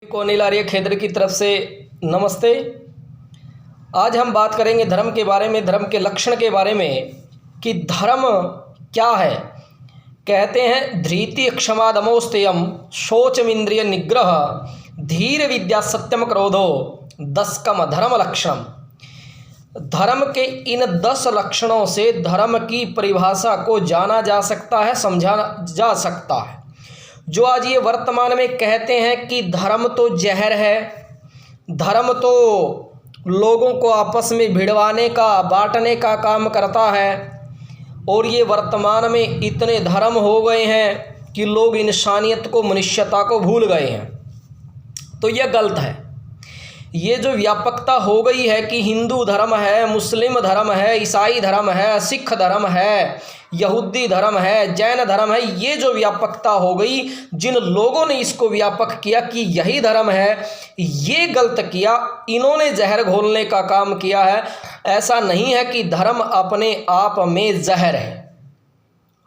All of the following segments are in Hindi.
को अनिल आर्य खेत्र की तरफ से नमस्ते। आज हम बात करेंगे धर्म के बारे में, धर्म के लक्षण के बारे में कि धर्म क्या है। कहते हैं धृति क्षमा दमोस्तेयम शोचमिंद्रिय निग्रह धीर विद्या सत्यम क्रोधो 10 कम धर्म लक्षणम। धर्म के इन 10 लक्षणों से धर्म की परिभाषा को जाना जा सकता है, समझा जा सकता है। जो आज ये वर्तमान में कहते हैं कि धर्म तो जहर है, धर्म तो लोगों को आपस में भिड़वाने का, बांटने का काम करता है, और ये वर्तमान में इतने धर्म हो गए हैं कि लोग इंसानियत को, मनुष्यता को भूल गए हैं, तो यह गलत है। ये जो व्यापकता हो गई है कि हिंदू धर्म है, मुस्लिम धर्म है, ईसाई धर्म है, सिख धर्म है, यहूदी धर्म है, जैन धर्म है, ये जो व्यापकता हो गई, जिन लोगों ने इसको व्यापक किया कि यही धर्म है, ये गलत किया। इन्होंने जहर घोलने का काम किया है। ऐसा नहीं है कि धर्म अपने आप में जहर है।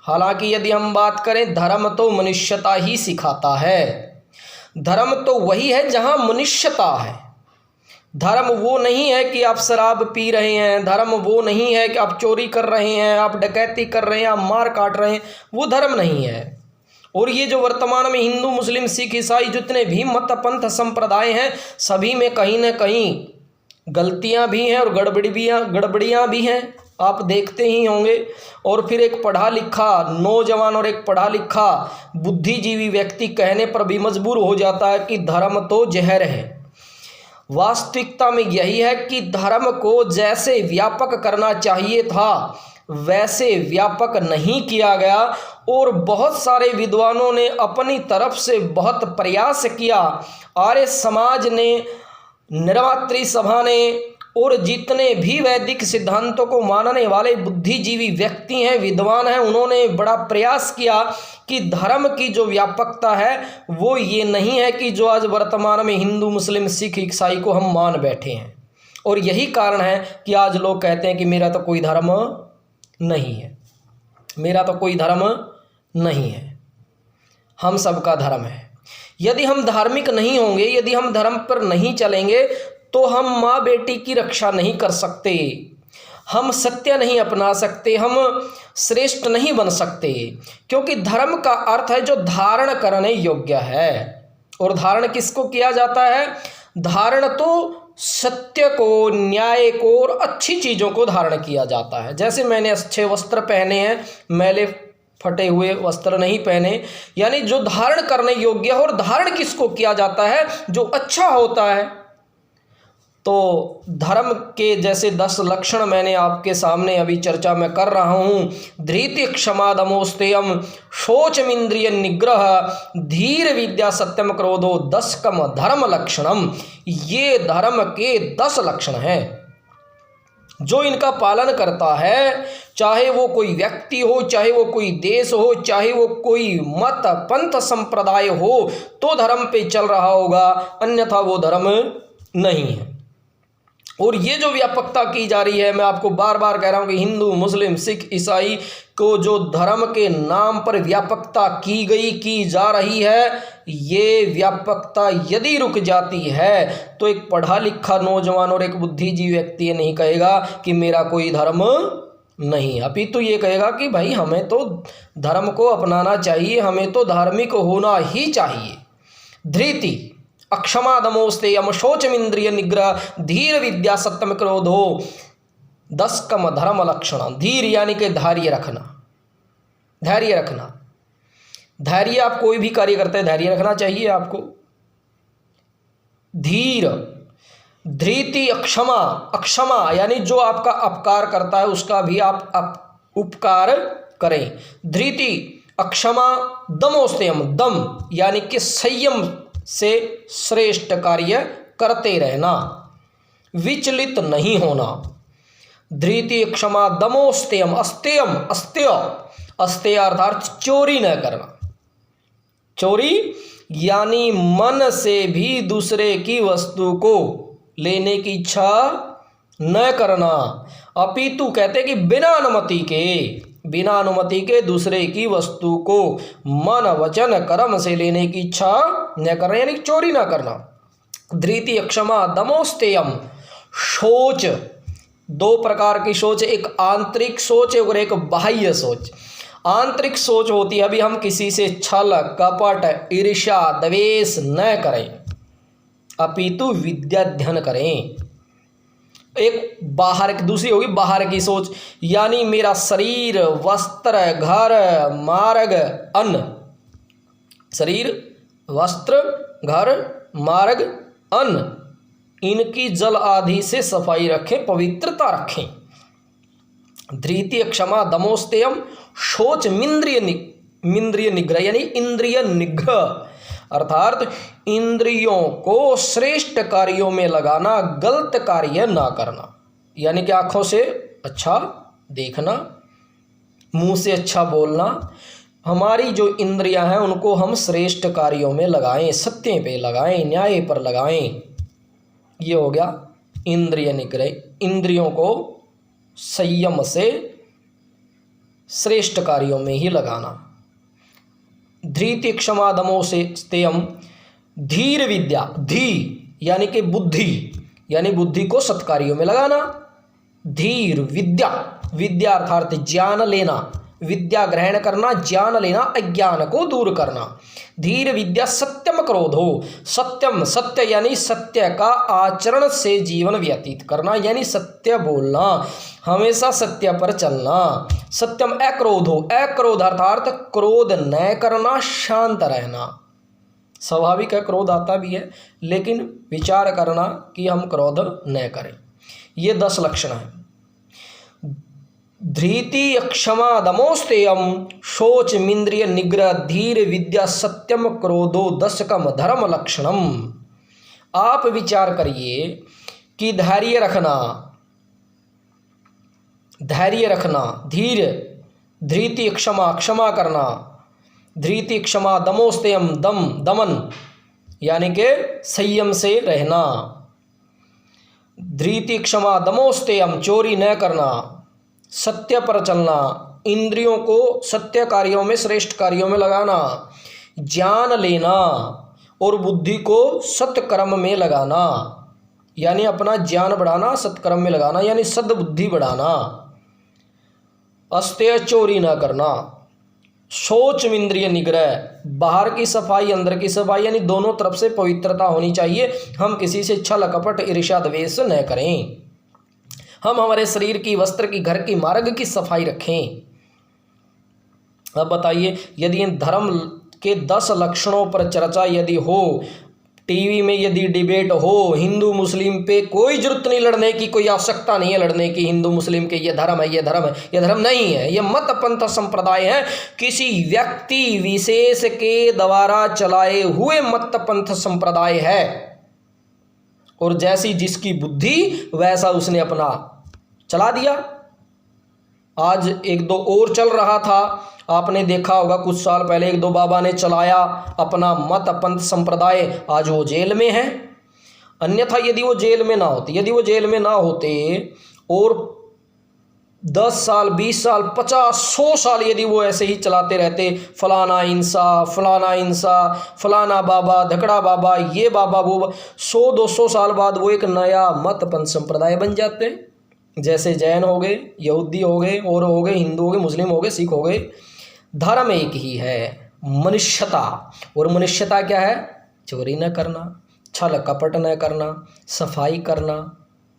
हालांकि यदि हम बात करें, धर्म तो मनुष्यता ही सिखाता है। धर्म तो वही है जहां मनुष्यता है। धर्म वो नहीं है कि आप शराब पी रहे हैं, धर्म वो नहीं है कि आप चोरी कर रहे हैं, आप डकैती कर रहे हैं, आप मार काट रहे हैं, वो धर्म नहीं है। और ये जो वर्तमान में हिंदू, मुस्लिम, सिख, ईसाई जितने भी मत पंथ संप्रदाय हैं, सभी में कहीं ना कहीं गलतियां भी हैं और गड़बड़ियां भी हैं। आप देखते ही होंगे। और फिर एक पढ़ा लिखा नौजवान और एक पढ़ा लिखा बुद्धिजीवी व्यक्ति कहने पर भी मजबूर हो जाता है कि धर्म तो जहर है। वास्तविकता में यही है कि धर्म को जैसे व्यापक करना चाहिए था वैसे व्यापक नहीं किया गया, और बहुत सारे विद्वानों ने अपनी तरफ से बहुत प्रयास किया। आर्य समाज ने, निर्मात्री सभा ने, और जितने भी वैदिक सिद्धांतों को मानने वाले बुद्धिजीवी व्यक्ति हैं, विद्वान हैं, उन्होंने बड़ा प्रयास किया कि धर्म की जो व्यापकता है वो ये नहीं है कि जो आज वर्तमान में हिंदू, मुस्लिम, सिख, ईसाई को हम मान बैठे हैं। और यही कारण है कि आज लोग कहते हैं कि मेरा तो कोई धर्म नहीं है, मेरा तो कोई धर्म नहीं है, हम सबका धर्म है। यदि हम धार्मिक नहीं होंगे, यदि हम धर्म पर नहीं चलेंगे, तो हम माँ बेटी की रक्षा नहीं कर सकते, हम सत्य नहीं अपना सकते, हम श्रेष्ठ नहीं बन सकते। क्योंकि धर्म का अर्थ है जो धारण करने योग्य है। और धारण किसको किया जाता है? धारण तो सत्य को, न्याय को और अच्छी चीज़ों को धारण किया जाता है। जैसे मैंने अच्छे वस्त्र पहने हैं, मैले फटे हुए वस्त्र नहीं पहने, यानी जो धारण करने योग्य है। और धारण किसको किया जाता है? जो अच्छा होता है। तो धर्म के जैसे 10 लक्षण मैंने आपके सामने अभी चर्चा में कर रहा हूँ। धृति क्षमा दमोस्तेयम शोचमिंद्रिय निग्रह धीर विद्या सत्यम क्रोधो 10 कम धर्म लक्षणम। ये धर्म के 10 लक्षण हैं। जो इनका पालन करता है, चाहे वो कोई व्यक्ति हो, चाहे वो कोई देश हो, चाहे वो कोई मत पंथ संप्रदाय हो, तो धर्म पे चल रहा होगा, अन्यथा वो धर्म नहीं है। और ये जो व्यापकता की जा रही है, मैं आपको बार बार कह रहा हूँ कि हिंदू, मुस्लिम, सिख, ईसाई को जो धर्म के नाम पर व्यापकता की जा रही है, ये व्यापकता यदि रुक जाती है तो एक पढ़ा लिखा नौजवान और एक बुद्धिजीवी व्यक्ति ये नहीं कहेगा कि मेरा कोई धर्म नहीं, अपितु ये कहेगा कि भाई हमें तो धर्म को अपनाना चाहिए, हमें तो धार्मिक होना ही चाहिए। धृति अक्षमा दमोस्तेयम शोचमिंद्रिय निग्रह धीर विद्या सत्यम क्रोधो 10 कम धर्म लक्षण। धीर यानी कि धैर्य रखना, धैर्य रखना। धैर्य, आप कोई भी कार्य करते हैं धैर्य रखना चाहिए आपको। धीर, धृति अक्षमा, अक्षमा यानी जो आपका अपकार करता है उसका भी आप उपकार करें। धृति अक्षमा दमोस्तेयम, दम यानी कि संयम से श्रेष्ठ कार्य करते रहना, विचलित नहीं होना। धृति क्षमा दमोस्तेयम, अस्तेयम, अस्तेय, अस्तेय अर्थात चोरी न करना। चोरी यानी मन से भी दूसरे की वस्तु को लेने की इच्छा न करना, अपितु कहते कि बिना अनुमति के दूसरे की वस्तु को मन, वचन, कर्म से लेने की इच्छा न करना, यानी चोरी ना करना। धृति, क्षमा, दमोस्तेयम। सोच, दो प्रकार की सोच, एक आंतरिक सोच और एक बाह्य सोच। आंतरिक सोच होती है, अभी हम किसी से छल, कपट, ईर्ष्या, द्वेष न करें, अपितु विद्याध्ययन करें। एक बाहर की, दूसरी होगी बाहर की सोच, यानी मेरा शरीर, वस्त्र, घर, मार्ग, अन्न। शरीर, वस्त्र, घर, मार्ग, अन्न, इनकी जल आदि से सफाई रखें, पवित्रता रखें। धृति, क्षमा, दमोस्तेयम, शोच, मिंद्रिय निग्रह, यानी इंद्रिय निग्रह, अर्थात इंद्रियों को श्रेष्ठ कार्यों में लगाना, गलत कार्य ना करना। यानी कि आंखों से अच्छा देखना, मुंह से अच्छा बोलना, हमारी जो इंद्रियां हैं उनको हम श्रेष्ठ कार्यों में लगाएं, सत्य पे लगाएं, न्याय पर लगाएं। ये हो गया इंद्रिय निग्रह, इंद्रियों को संयम से श्रेष्ठ कार्यों में ही लगाना। धृति, क्षमा, दमोस्तेयम, धीर विद्या, धी यानी कि बुद्धि, यानी बुद्धि को सत्कार्यों में लगाना। धीर विद्या, विद्या अर्थात ज्ञान लेना, विद्या ग्रहण करना, ज्ञान लेना, अज्ञान को दूर करना। धीर विद्या, सत्यम क्रोधो, सत्यम, सत्य यानी सत्य का आचरण से जीवन व्यतीत करना, यानी सत्य बोलना, हमेशा सत्य पर चलना। सत्यम अक्रोधो, अक्रोध अर्थात क्रोध न करना, शांत रहना। स्वाभाविक है, क्रोध आता भी है, लेकिन विचार करना कि हम क्रोध न करें। ये 10 लक्षण हैं। धृति, क्षमा, दमोस्तेयम, शोच, मिंद्रिय निग्रह, धीर विद्या, सत्यम क्रोधो, 10कम धर्म लक्षणम। आप विचार करिए कि धैर्य रखना, धीर, धृति, क्षमा, क्षमा करना, धृति, क्षमा, दमोस्तेयम, दमन यानी कि संयम से रहना, धृति, क्षमा, दमोस्तेयम, चोरी न करना, सत्य पर चलना, इंद्रियों को सत्य कार्यों में, श्रेष्ठ कार्यों में लगाना, ज्ञान लेना और बुद्धि को सत्कर्म में लगाना, यानी अपना ज्ञान बढ़ाना, सत्कर्म में लगाना, यानी सद्बुद्धि बढ़ाना, अस्तेय, चोरी न करना, शोच, इंद्रिय निग्रह, बाहर की सफाई, अंदर की सफाई, यानी दोनों तरफ से पवित्रता होनी चाहिए। हम किसी से छल, कपट, ईर्ष्या, द्वेष न करें। हम हमारे शरीर की, वस्त्र की, घर की, मार्ग की सफाई रखें। अब बताइए, यदि इन धर्म के 10 लक्षणों पर चर्चा यदि हो, टीवी में यदि डिबेट हो, हिंदू मुस्लिम पे कोई जरूरत नहीं लड़ने की, कोई आवश्यकता नहीं है लड़ने की, हिंदू मुस्लिम के ये धर्म है, ये धर्म है, ये धर्म नहीं है, ये मत पंथ संप्रदाय है, किसी व्यक्ति विशेष के द्वारा चलाए हुए मत पंथ संप्रदाय है, और जैसी जिसकी बुद्धि वैसा उसने अपना चला दिया। आज 1-2 और चल रहा था, आपने देखा होगा कुछ साल पहले 1-2 बाबा ने चलाया अपना मत पंथ संप्रदाय, आज वो जेल में है। अन्यथा यदि वो जेल में ना होते और 10 साल, 20 साल, 50, 100 साल यदि वो ऐसे ही चलाते रहते, फलाना इंसा, फलाना बाबा, धकड़ा बाबा, ये बाबा, वो 100-200 साल बाद वो एक नया मत पंथ संप्रदाय बन जाते, जैसे जैन हो गए, यहूदी हो गए, और हो गए, हिंदू हो गए, मुस्लिम हो गए, सिख हो गए। धर्म एक ही है, मनुष्यता। और मनुष्यता क्या है? चोरी न करना, छल कपट न करना, सफाई करना,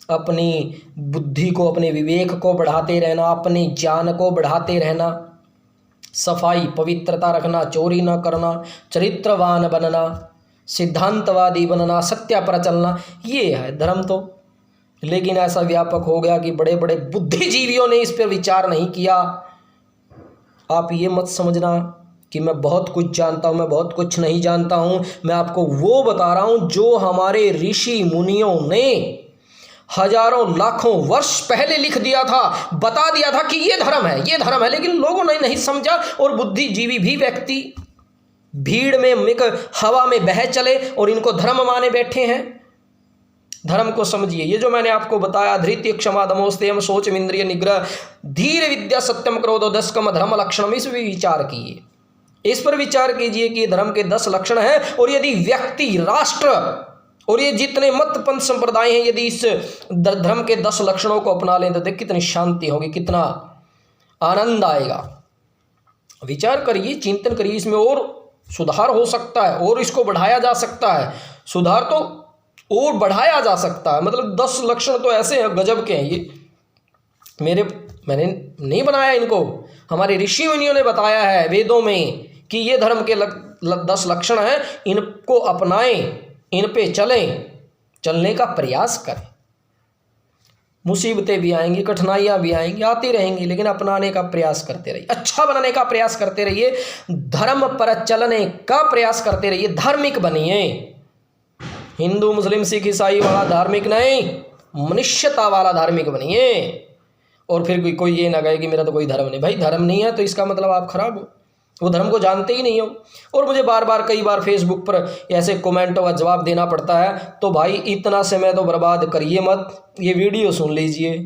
अपनी बुद्धि को, अपने विवेक को बढ़ाते रहना, अपने ज्ञान को बढ़ाते रहना, सफाई पवित्रता रखना, चोरी न करना, चरित्रवान बनना, सिद्धांतवादी बनना, सत्य पर चलना, ये है धर्म। तो लेकिन ऐसा व्यापक हो गया कि बड़े बड़े बुद्धिजीवियों ने इस पर विचार नहीं किया। आप ये मत समझना कि मैं बहुत कुछ जानता हूँ, मैं बहुत कुछ नहीं जानता हूँ। मैं आपको वो बता रहा हूँ जो हमारे ऋषि मुनियों ने हजारों लाखों वर्ष पहले लिख दिया था, बता दिया था कि ये धर्म है, ये धर्म है, लेकिन लोगों ने नहीं समझा। और बुद्धिजीवी भी व्यक्ति भीड़ में हवा में बह चले और इनको धर्म माने बैठे हैं। धर्म को समझिए। ये जो मैंने आपको बताया, धृति, क्षमा, दमोस्तेयम, शोच, इंद्रिय निग्रह, धीर विद्या, सत्यम क्रोधो, 10कम धर्म लक्षणम, इस पर विचार कीजिए। इस पर विचार कीजिए कि धर्म के 10 लक्षण हैं। और यदि व्यक्ति, राष्ट्र और ये जितने मत पंथ संप्रदाय हैं, यदि इस धर्म के 10 लक्षणों को अपना लें तो देख कितनी शांति होगी, कितना आनंद आएगा। विचार करिए, चिंतन करिए, इसमें और सुधार हो सकता है और इसको बढ़ाया जा सकता है। सुधार तो और बढ़ाया जा सकता है, मतलब 10 लक्षण तो ऐसे हैं गजब के हैं। ये मैंने नहीं बनाया इनको, हमारे ऋषि मुनियों ने बताया है वेदों में कि ये धर्म के 10 लक्षण हैं, इनको अपनाएं, इन पे चलने का प्रयास करें। मुसीबतें भी आएंगी, कठिनाइयाँ भी आएंगी, आती रहेंगी, लेकिन अपनाने का प्रयास करते रहिए, अच्छा बनाने का प्रयास करते रहिए, धर्म पर चलने का प्रयास करते रहिए, धार्मिक बनिए। हिंदू मुस्लिम सिख ईसाई वाला धार्मिक नहीं, मनुष्यता वाला धार्मिक बनिए। और फिर कोई ये ना कहे कि मेरा तो कोई धर्म नहीं। भाई धर्म नहीं है तो इसका मतलब आप खराब हो, वो धर्म को जानते ही नहीं हो। और मुझे कई बार फेसबुक पर ऐसे कमेंटों का जवाब देना पड़ता है, तो भाई इतना समय तो बर्बाद करिए मत, ये वीडियो सुन लीजिए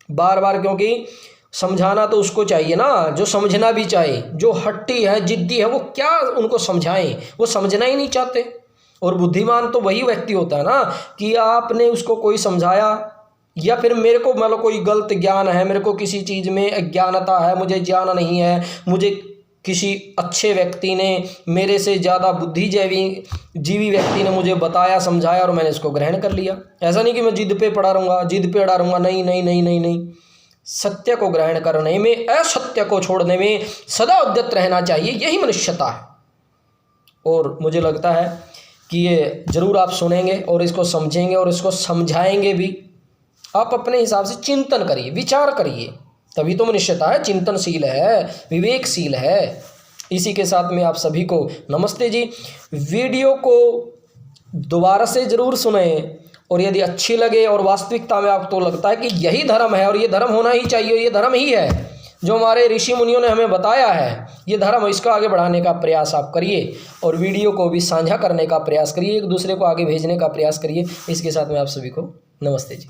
बार, क्योंकि समझाना तो उसको चाहिए ना जो समझना भी चाहे। जो हट्टी है, जिद्दी है, वो क्या उनको समझाएं, वो समझना ही नहीं चाहते। और बुद्धिमान तो वही व्यक्ति होता है ना कि आपने उसको कोई समझाया, या फिर मेरे को मतलब कोई गलत ज्ञान है, मेरे को किसी चीज़ में अज्ञानता है, मुझे ज्ञान नहीं है, मुझे किसी अच्छे व्यक्ति ने, मेरे से ज़्यादा बुद्धिजीवी व्यक्ति ने मुझे बताया, समझाया और मैंने इसको ग्रहण कर लिया। ऐसा नहीं कि मैं जिद पे अड़ा रहूँगा। नहीं नहीं नहीं नहीं नहीं, सत्य को ग्रहण करने में, असत्य को छोड़ने में सदा उद्यत रहना चाहिए, यही मनुष्यता है। और मुझे लगता है कि ये ज़रूर आप सुनेंगे और इसको समझेंगे और इसको समझाएंगे भी। आप अपने हिसाब से चिंतन करिए, विचार करिए, तभी तो मनुष्यता है, चिंतनशील है, विवेकशील है। इसी के साथ में आप सभी को नमस्ते जी। वीडियो को दोबारा से ज़रूर सुने, और यदि अच्छी लगे और वास्तविकता में आपको लगता है कि यही धर्म है और ये धर्म होना ही चाहिए, ये धर्म ही है जो हमारे ऋषि मुनियों ने हमें बताया है, ये धर्म, इसको आगे बढ़ाने का प्रयास आप करिए। और वीडियो को भी साझा करने का प्रयास करिए, एक दूसरे को आगे भेजने का प्रयास करिए। इसके साथ में आप सभी को नमस्ते जी।